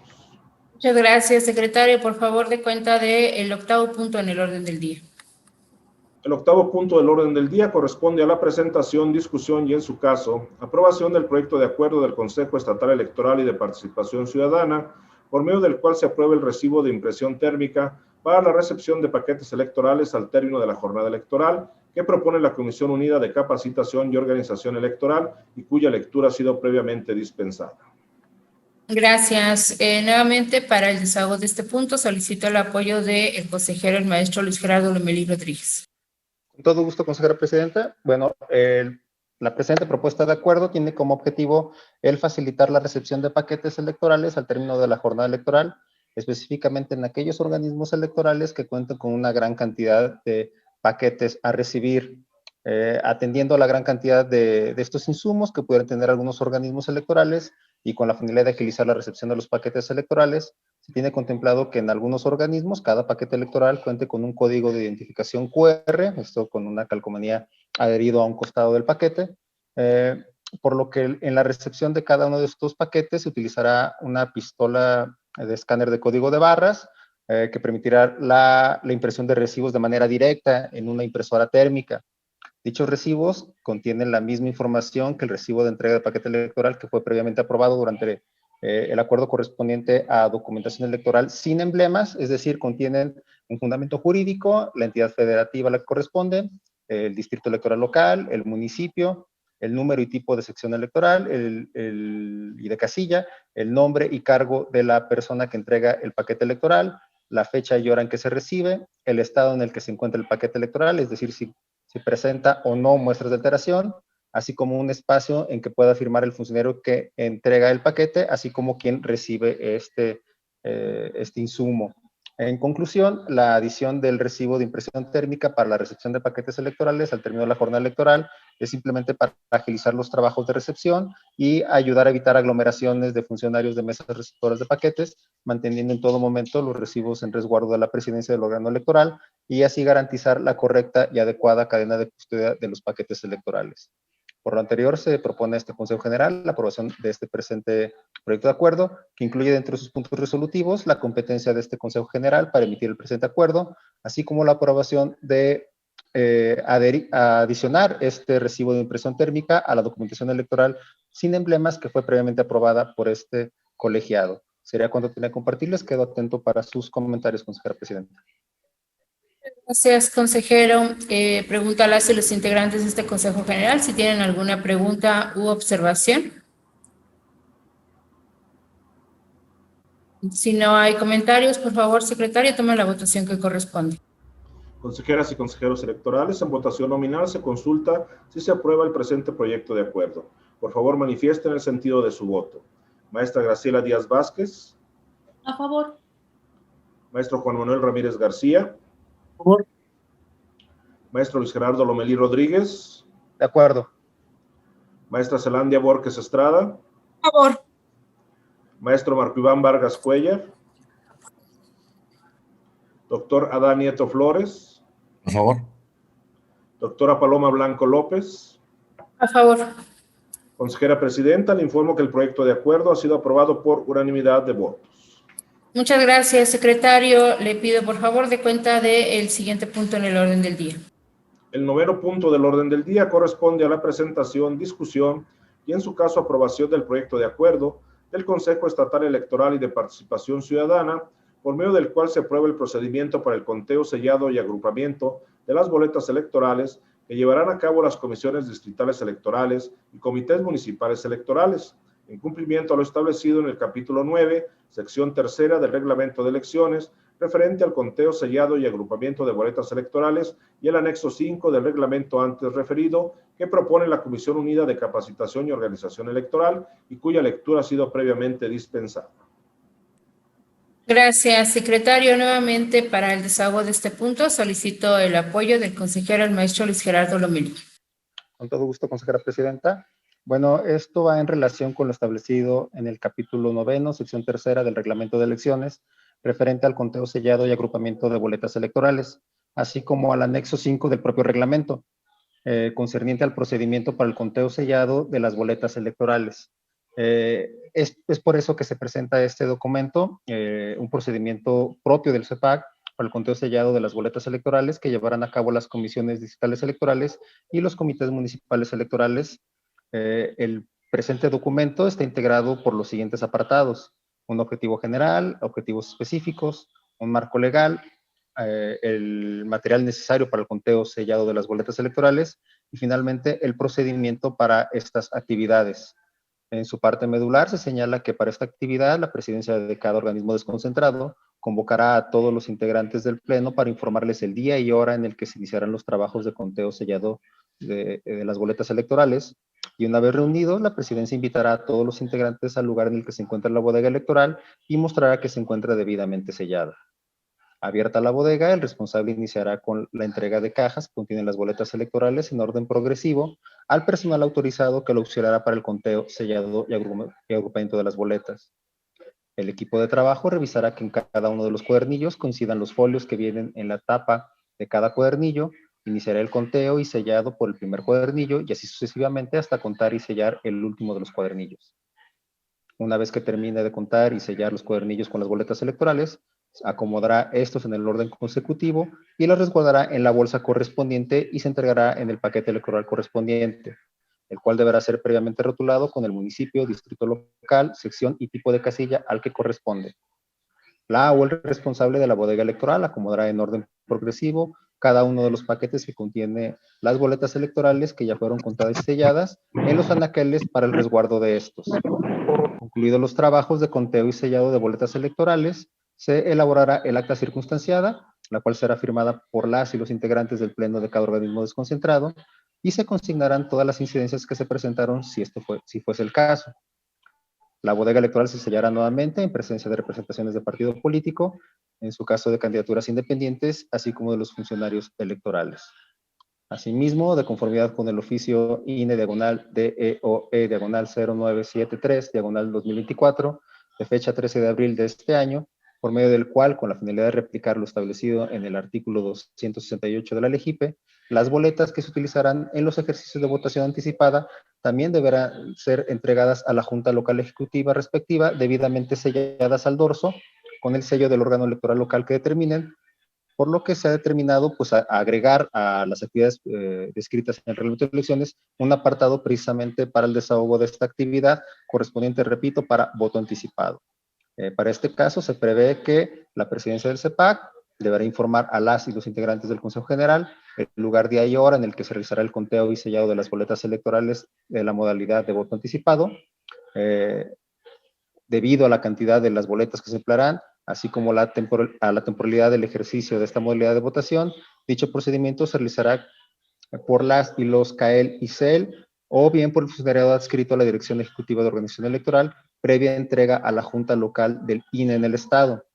Muchas gracias, secretario. Por favor, dé cuenta del octavo punto en el orden del día. El octavo punto del orden del día corresponde a la presentación, discusión y, en su caso, aprobación del proyecto de acuerdo del Consejo Estatal Electoral y de Participación Ciudadana, por medio del cual se aprueba el recibo de impresión térmica para la recepción de paquetes electorales al término de la jornada electoral, que propone la Comisión Unida de Capacitación y Organización Electoral y cuya lectura ha sido previamente dispensada. Gracias. Nuevamente, para el desahogo de este punto, solicito el apoyo del consejero, el maestro Luis Gerardo Lomelí Rodríguez. Con todo gusto, consejera presidenta. Bueno, la presente propuesta de acuerdo tiene como objetivo el facilitar la recepción de paquetes electorales al término de la jornada electoral, específicamente en aquellos organismos electorales que cuentan con una gran cantidad de paquetes a recibir, atendiendo a la gran cantidad de estos insumos que pudieran tener algunos organismos electorales, y con la finalidad de agilizar la recepción de los paquetes electorales, se tiene contemplado que en algunos organismos cada paquete electoral cuente con un código de identificación QR, esto con una calcomanía adherido a un costado del paquete, por lo que en la recepción de cada uno de estos paquetes se utilizará una pistola de escáner de código de barras, que permitirá la impresión de recibos de manera directa en una impresora térmica. Dichos recibos contienen la misma información que el recibo de entrega de paquete electoral que fue previamente aprobado durante el acuerdo correspondiente a documentación electoral sin emblemas, es decir, contienen un fundamento jurídico, la entidad federativa a la que corresponde, el distrito electoral local, el municipio, el número y tipo de sección electoral y de casilla, el nombre y cargo de la persona que entrega el paquete electoral, la fecha y hora en que se recibe, el estado en el que se encuentra el paquete electoral, es decir, si presenta o no muestras de alteración, así como un espacio en que pueda firmar el funcionario que entrega el paquete, así como quien recibe este insumo. En conclusión, la adición del recibo de impresión térmica para la recepción de paquetes electorales al término de la jornada electoral es simplemente para agilizar los trabajos de recepción y ayudar a evitar aglomeraciones de funcionarios de mesas receptoras de paquetes, manteniendo en todo momento los recibos en resguardo de la presidencia del órgano electoral y así garantizar la correcta y adecuada cadena de custodia de los paquetes electorales. Por lo anterior, se propone a este Consejo General la aprobación de este presente proyecto de acuerdo, que incluye dentro de sus puntos resolutivos la competencia de este Consejo General para emitir el presente acuerdo, así como la aprobación de adicionar este recibo de impresión térmica a la documentación electoral sin emblemas que fue previamente aprobada por este colegiado. Sería cuanto tenía que compartirles. Quedo atento para sus comentarios, consejera presidenta. Gracias, consejero. Pregunto a las y los integrantes de este Consejo General si tienen alguna pregunta u observación. Si no hay comentarios, por favor, secretario, tome la votación que corresponde. Consejeras y consejeros electorales, en votación nominal se consulta si se aprueba el presente proyecto de acuerdo. Por favor, manifiesten el sentido de su voto. Maestra Graciela Díaz Vázquez. A favor. Maestro Juan Manuel Ramírez García. A favor. Maestro Luis Gerardo Lomelí Rodríguez. De acuerdo. Maestra Zelandia Borges Estrada. A favor. Maestro Marco Iván Vargas Cuellar. Doctor Adán Nieto Flores. A favor. Doctora Paloma Blanco López. A favor. Consejera Presidenta, le informo que el proyecto de acuerdo ha sido aprobado por unanimidad de votos. Muchas gracias, secretario. Le pido, por favor, de cuenta del siguiente punto en el orden del día. El 9º punto del orden del día corresponde a la presentación, discusión y, en su caso, aprobación del proyecto de acuerdo del Consejo Estatal Electoral y de Participación Ciudadana, por medio del cual se aprueba el procedimiento para el conteo, sellado y agrupamiento de las boletas electorales que llevarán a cabo las comisiones distritales electorales y comités municipales electorales, en cumplimiento a lo establecido en el capítulo 9, sección 3 del reglamento de elecciones, referente al conteo, sellado y agrupamiento de boletas electorales, y el anexo 5 del reglamento antes referido, que propone la Comisión Unida de Capacitación y Organización Electoral y cuya lectura ha sido previamente dispensada. Gracias, secretario. Nuevamente, para el desahogo de este punto, solicito el apoyo del consejero, el maestro Luis Gerardo Lomelí. Con todo gusto, consejera presidenta. Bueno, esto va en relación con lo establecido en el capítulo 9, sección 3 del reglamento de elecciones, referente al conteo sellado y agrupamiento de boletas electorales, así como al anexo 5 del propio reglamento, concerniente al procedimiento para el conteo sellado de las boletas electorales. Es por eso que se presenta este documento, un procedimiento propio del CEPAC para el conteo sellado de las boletas electorales que llevarán a cabo las comisiones distritales electorales y los comités municipales electorales. El presente documento está integrado por los siguientes apartados: un objetivo general, objetivos específicos, un marco legal, el material necesario para el conteo sellado de las boletas electorales y finalmente el procedimiento para estas actividades. En su parte medular se señala que para esta actividad la presidencia de cada organismo desconcentrado convocará a todos los integrantes del pleno para informarles el día y hora en el que se iniciarán los trabajos de conteo sellado de las boletas electorales, y una vez reunidos, la presidencia invitará a todos los integrantes al lugar en el que se encuentra la bodega electoral y mostrará que se encuentra debidamente sellada. Abierta la bodega, el responsable iniciará con la entrega de cajas que contienen las boletas electorales en orden progresivo al personal autorizado que lo auxiliará para el conteo, sellado y agrupamiento de las boletas. El equipo de trabajo revisará que en cada uno de los cuadernillos coincidan los folios que vienen en la tapa de cada cuadernillo, iniciará el conteo y sellado por el primer cuadernillo y así sucesivamente hasta contar y sellar el último de los cuadernillos. Una vez que termine de contar y sellar los cuadernillos con las boletas electorales, acomodará estos en el orden consecutivo y los resguardará en la bolsa correspondiente y se entregará en el paquete electoral correspondiente, el cual deberá ser previamente rotulado con el municipio, distrito local, sección y tipo de casilla al que corresponde. La o el responsable de la bodega electoral acomodará en orden progresivo cada uno de los paquetes que contiene las boletas electorales que ya fueron contadas y selladas en los anaqueles para el resguardo de estos. Concluidos los trabajos de conteo y sellado de boletas electorales, se elaborará el acta circunstanciada, la cual será firmada por las y los integrantes del pleno de cada organismo desconcentrado, y se consignarán todas las incidencias que se presentaron si fuese el caso. La bodega electoral se sellará nuevamente en presencia de representaciones de partido político, en su caso de candidaturas independientes, así como de los funcionarios electorales. Asimismo, de conformidad con el oficio INE DEOE 0973 2024, de fecha 13 de abril de este año, por medio del cual, con la finalidad de replicar lo establecido en el artículo 268 de la LEGIPE, las boletas que se utilizarán en los ejercicios de votación anticipada también deberán ser entregadas a la Junta Local Ejecutiva respectiva, debidamente selladas al dorso, con el sello del órgano electoral local que determinen, por lo que se ha determinado pues, a agregar a las actividades descritas en el reglamento de elecciones un apartado precisamente para el desahogo de esta actividad, correspondiente, repito, para voto anticipado. Para este caso se prevé que la presidencia del CEPAC deberá informar a las y los integrantes del Consejo General el lugar, día y hora en el que se realizará el conteo y sellado de las boletas electorales de la modalidad de voto anticipado, debido a la cantidad de las boletas que se emplearán, así como a la temporalidad del ejercicio de esta modalidad de votación. Dicho procedimiento se realizará por las y los CAEL y CEL, o bien por el funcionariado adscrito a la Dirección Ejecutiva de Organización Electoral, previa entrega a la Junta Local del INE en el Estado.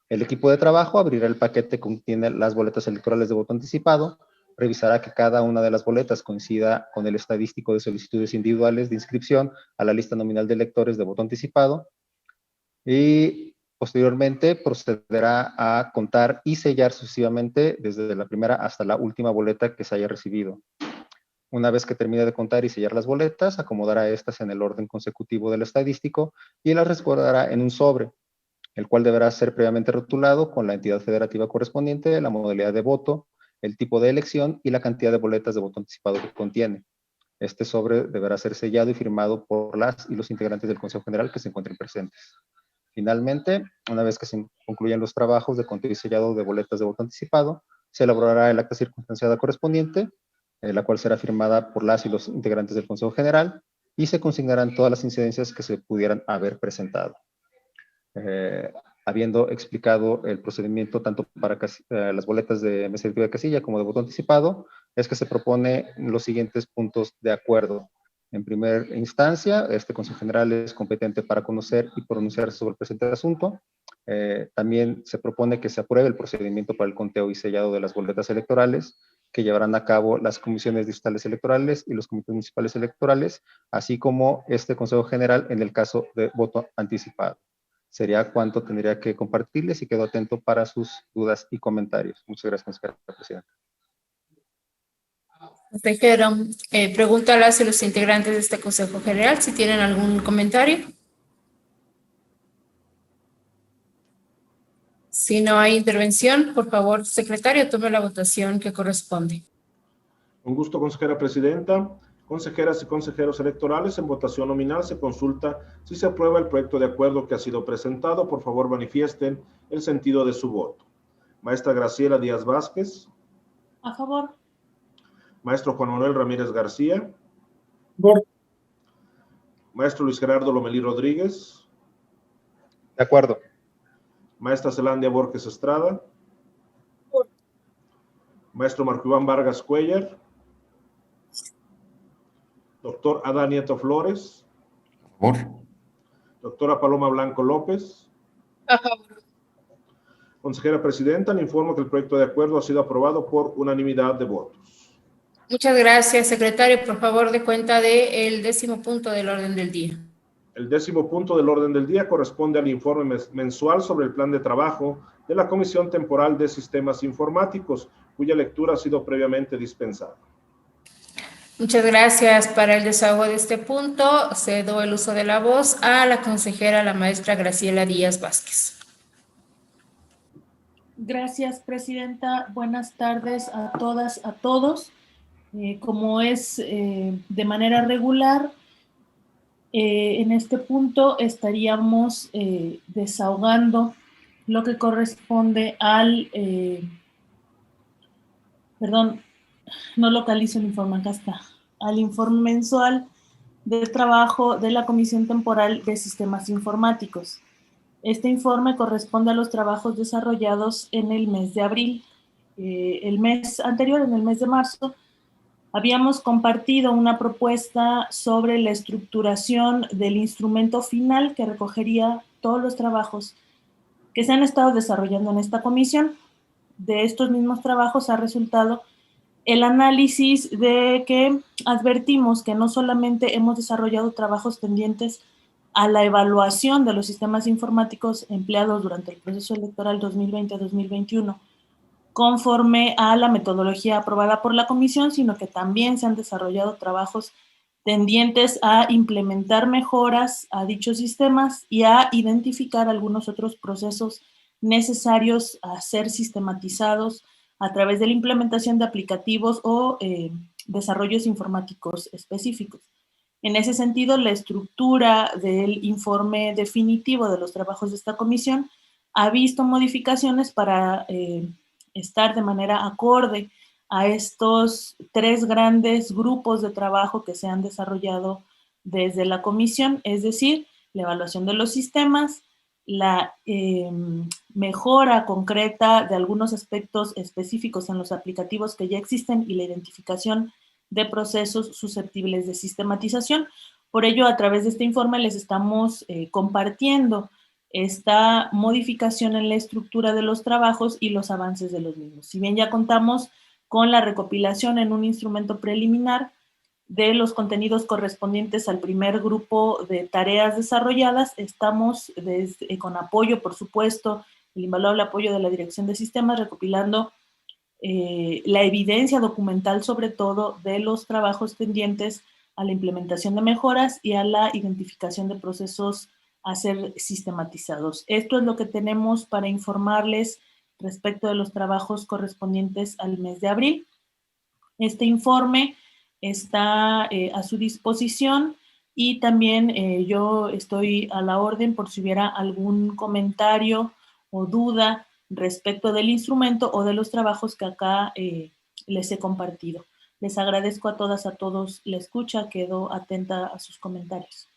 El equipo de trabajo abrirá el paquete que contiene las boletas electorales de voto anticipado, revisará que cada una de las boletas coincida con el estadístico de solicitudes individuales de inscripción a la lista nominal de electores de voto anticipado y posteriormente procederá a contar y sellar sucesivamente desde la primera hasta la última boleta que se haya recibido. Una vez que termine de contar y sellar las boletas, acomodará estas en el orden consecutivo del estadístico y las resguardará en un sobre, el cual deberá ser previamente rotulado con la entidad federativa correspondiente, la modalidad de voto, el tipo de elección y la cantidad de boletas de voto anticipado que contiene. Este sobre deberá ser sellado y firmado por las y los integrantes del Consejo General que se encuentren presentes. Finalmente, una vez que se concluyan los trabajos de conteo y sellado de boletas de voto anticipado, se elaborará el acta circunstanciada correspondiente, la cual será firmada por las y los integrantes del Consejo General, y se consignarán todas las incidencias que se pudieran haber presentado. Habiendo explicado el procedimiento tanto para las boletas de mesa directiva de casilla como de voto anticipado, es que se propone los siguientes puntos de acuerdo. En primera instancia, este Consejo General es competente para conocer y pronunciarse sobre el presente asunto. También se propone que se apruebe el procedimiento para el conteo y sellado de las boletas electorales que llevarán a cabo las comisiones distritales electorales y los comités municipales electorales, así como este Consejo General en el caso de voto anticipado. Sería cuanto tendría que compartirles y quedo atento para sus dudas y comentarios. Muchas gracias, consejera presidenta. Consejero, pregunto a las y los integrantes de este Consejo General si tienen algún comentario. Si no hay intervención, por favor, secretario, tome la votación que corresponde. Con gusto, consejera presidenta. Consejeras y consejeros electorales, en votación nominal se consulta si se aprueba el proyecto de acuerdo que ha sido presentado. Por favor, manifiesten el sentido de su voto. Maestra Graciela Díaz Vázquez. A favor. Maestro Juan Manuel Ramírez García. Por. Maestro Luis Gerardo Lomelí Rodríguez. De acuerdo. Maestra Zelandia Borges Estrada. Por. Maestro Marco Iván Vargas Cuellar. Doctor Adán Nieto Flores. A favor. Doctora Paloma Blanco López. A favor. Consejera presidenta, le informo que el proyecto de acuerdo ha sido aprobado por unanimidad de votos. Muchas gracias, secretario. Por favor, dé cuenta del 10º punto del orden del día. El 10º punto del orden del día corresponde al informe mensual sobre el plan de trabajo de la Comisión Temporal de Sistemas Informáticos, cuya lectura ha sido previamente dispensada. Muchas gracias. Para el desahogo de este punto, cedo el uso de la voz a la consejera, la maestra Graciela Díaz Vázquez. Gracias, Presidenta. Buenas tardes a todas, a todos. Como es de manera regular, en este punto estaríamos desahogando lo que corresponde al... perdón, no localizo el informe, acá está. Al informe mensual del trabajo de la Comisión Temporal de Sistemas Informáticos. Este informe corresponde a los trabajos desarrollados en el mes de abril. El mes anterior, en el mes de marzo, habíamos compartido una propuesta sobre la estructuración del instrumento final que recogería todos los trabajos que se han estado desarrollando en esta comisión. De estos mismos trabajos ha resultado el análisis de que advertimos que no solamente hemos desarrollado trabajos tendientes a la evaluación de los sistemas informáticos empleados durante el proceso electoral 2020-2021, conforme a la metodología aprobada por la comisión, sino que también se han desarrollado trabajos tendientes a implementar mejoras a dichos sistemas y a identificar algunos otros procesos necesarios a ser sistematizados a través de la implementación de aplicativos o desarrollos informáticos específicos. En ese sentido, la estructura del informe definitivo de los trabajos de esta comisión ha visto modificaciones para estar de manera acorde a estos 3 grandes grupos de trabajo que se han desarrollado desde la comisión, es decir, la evaluación de los sistemas, la mejora concreta de algunos aspectos específicos en los aplicativos que ya existen y la identificación de procesos susceptibles de sistematización. Por ello, a través de este informe les estamos compartiendo esta modificación en la estructura de los trabajos y los avances de los mismos. Si bien ya contamos con la recopilación en un instrumento preliminar de los contenidos correspondientes al primer grupo de tareas desarrolladas, estamos con apoyo, por supuesto, el invaluable apoyo de la Dirección de Sistemas, recopilando la evidencia documental, sobre todo, de los trabajos tendientes a la implementación de mejoras y a la identificación de procesos a ser sistematizados. Esto es lo que tenemos para informarles respecto de los trabajos correspondientes al mes de abril. Este informe está a su disposición y también yo estoy a la orden por si hubiera algún comentario o duda respecto del instrumento o de los trabajos que acá les he compartido. Les agradezco a todas, a todos la escucha, quedo atenta a sus comentarios.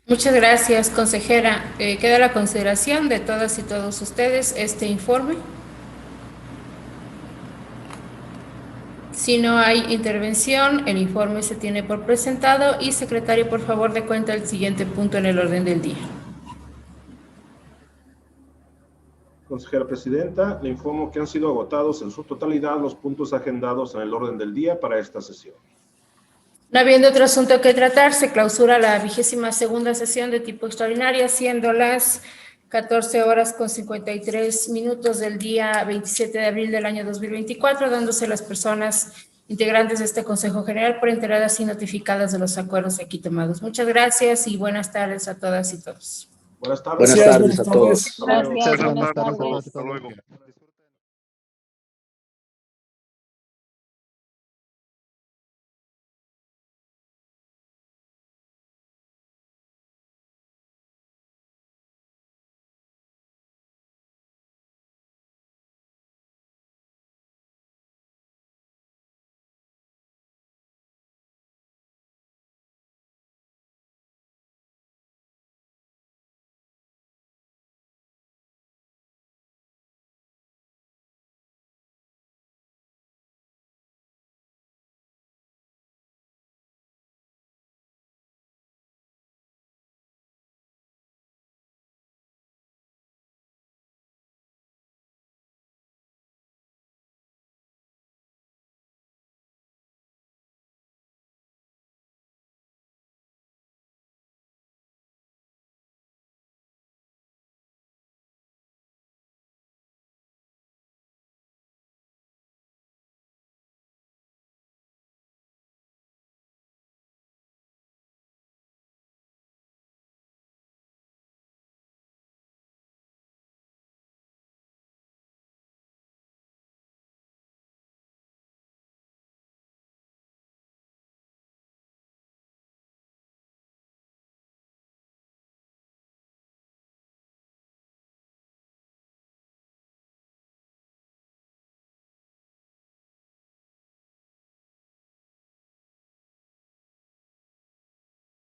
Muchas gracias, consejera. Queda a la consideración de todas y todos ustedes este informe. Si no hay intervención, el informe se tiene por presentado y, secretario, por favor, dé cuenta del siguiente punto en el orden del día. Consejera Presidenta, le informo que han sido agotados en su totalidad los puntos agendados en el orden del día para esta sesión. No habiendo otro asunto que tratar, se clausura la 22ª sesión de tipo extraordinaria, siendo las 14:53 del día 27 de abril del año 2024, dándose las personas integrantes de este Consejo General por enteradas y notificadas de los acuerdos aquí tomados. Muchas gracias y buenas tardes a todas y todos. Buenas tardes. Buenas tardes a todos. Gracias. Buenas tardes a todos. Hasta luego.